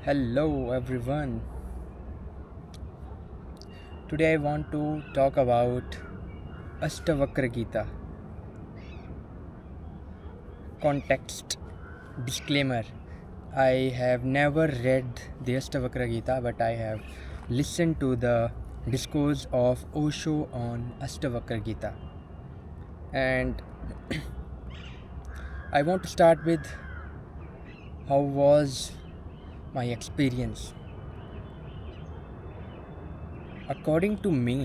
Hello everyone. Today I want to talk about Ashtavakra Gita. Context disclaimer: I have never read the Ashtavakra Gita, but I have listened to the discourse of Osho on Ashtavakra Gita. And I want to start with how was my experience. According to me,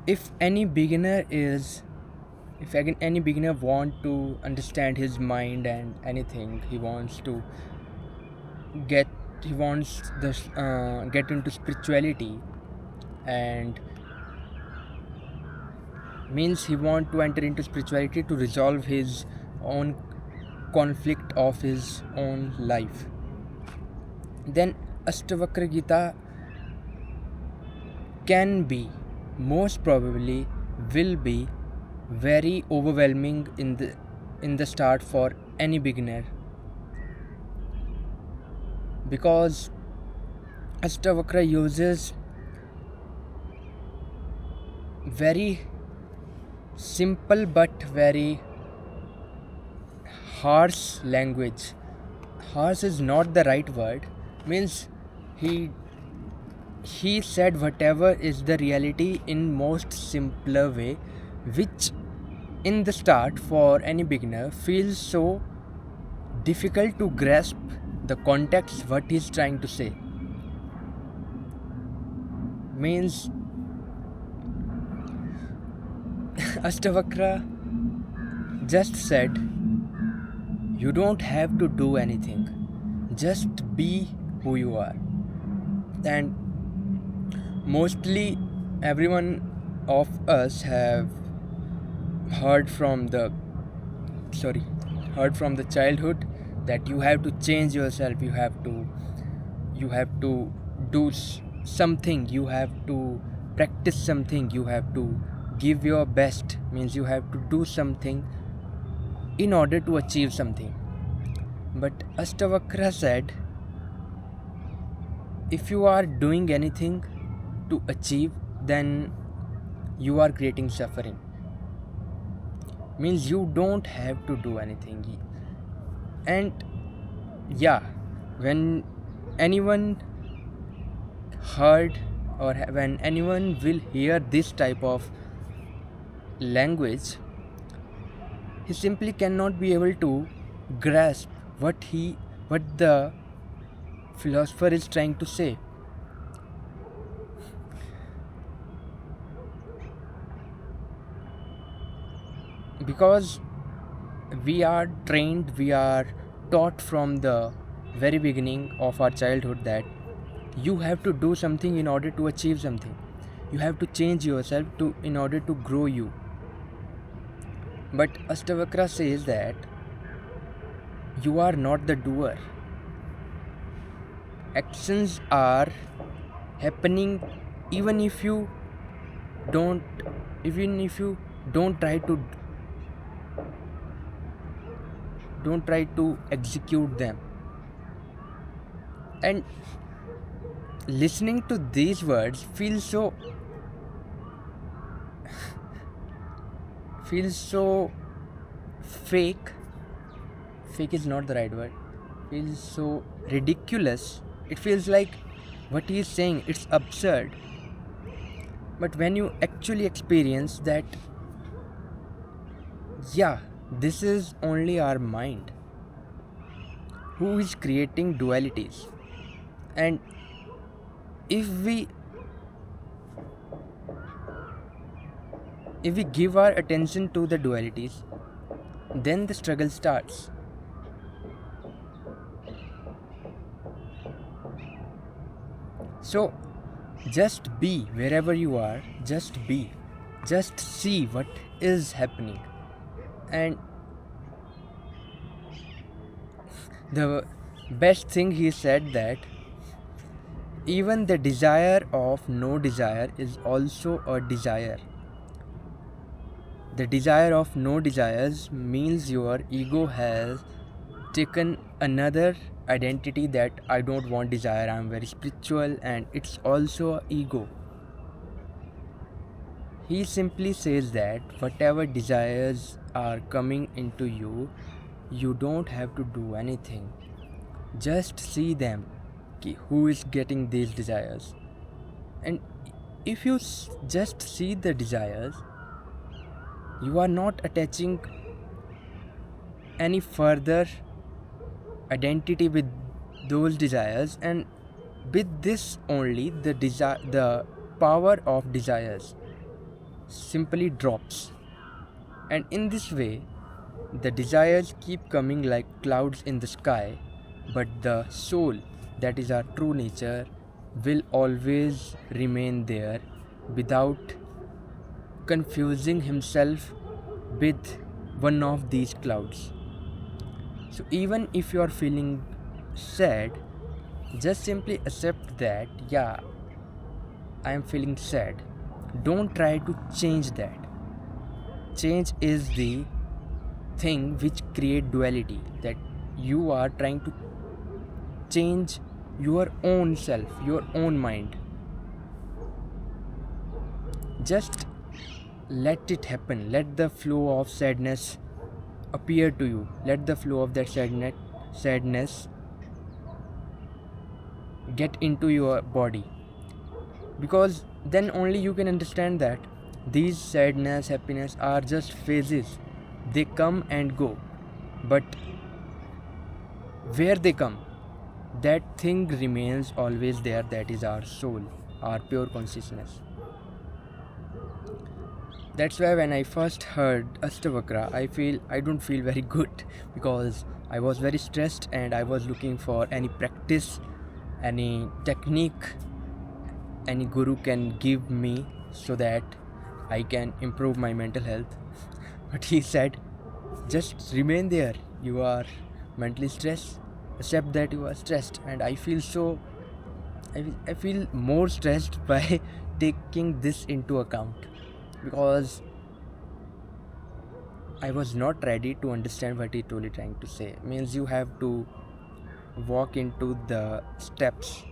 if any beginner is if any beginner want to understand his mind and anything get he wants this get into spirituality, and means he want to enter into spirituality to resolve his own conflict of his own life, then Ashtavakra Gita can be, most probably will be, very overwhelming in the start for any beginner, because Ashtavakra uses very simple but very harsh language. Harsh is not the right word, means he said whatever is the reality in most simpler way, which in the start for any beginner feels so difficult to grasp the context what he's trying to say. Means Ashtavakra just said you don't have to do anything, just be who you are. And mostly everyone of us have heard from the childhood that you have to change yourself, you have to do something, you have to practice something, you have to give your best, means you have to do something in order to achieve something. But Ashtavakra said if you are doing anything to achieve, then you are creating suffering. Means you don't have to do anything. And yeah, when anyone heard or when anyone will hear this type of language, he simply cannot be able to grasp what the philosopher is trying to say. Because we are trained, we are taught from the very beginning of our childhood that you have to do something in order to achieve something, you have to change yourself in order to grow you. But Ashtavakra says that you are not the doer. Actions are happening even if you don't don't try to execute them. And listening to these words feels so fake. Fake is not the right word. Feels so ridiculous. It feels like what he is saying, it's absurd. But when you actually experience that, yeah, this is only our mind who is creating dualities. And if we give our attention to the dualities, then the struggle starts. So just be wherever you are, just be, just see what is happening. And the best thing he said that even the desire of no desire is also a desire. The desire of no desires means your ego has taken another identity that I don't want desire, I'm very spiritual, and it's also a ego. He simply says that whatever desires are coming into you, you don't have to do anything. Just see them. Who is getting these desires? And if you just see the desires, you are not attaching any further identity with those desires, and with this only the power of desires simply drops. And in this way, the desires keep coming like clouds in the sky, but the soul, that is our true nature, will always remain there without confusing himself with one of these clouds. So even if you are feeling sad, just simply accept that, yeah, I am feeling sad. Don't try to change that. Change is the thing which create duality, that you are trying to change your own self, your own mind. Just let it happen. Let the flow of sadness appear to you. Let the flow of that sadness get into your body, because then only you can understand that these sadness, happiness are just phases. They come and go, but where they come, that thing remains always there. That is our soul, our pure consciousness. That's why when I first heard Ashtavakra, I don't feel very good, because I was very stressed and I was looking for any practice, any technique any guru can give me so that I can improve my mental health. But he said, just remain there. You are mentally stressed. Accept that you are stressed. And I feel I feel more stressed by taking this into account, because I was not ready to understand what he truly trying to say. Means you have to walk into the steps.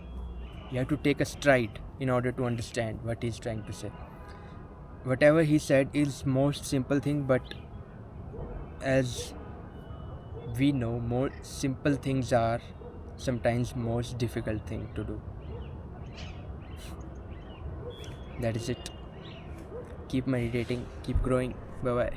You have to take a stride in order to understand what he's trying to say. Whatever he said is most simple thing, but as we know, more simple things are sometimes most difficult thing to do. That is it. Keep meditating, keep growing. Bye bye.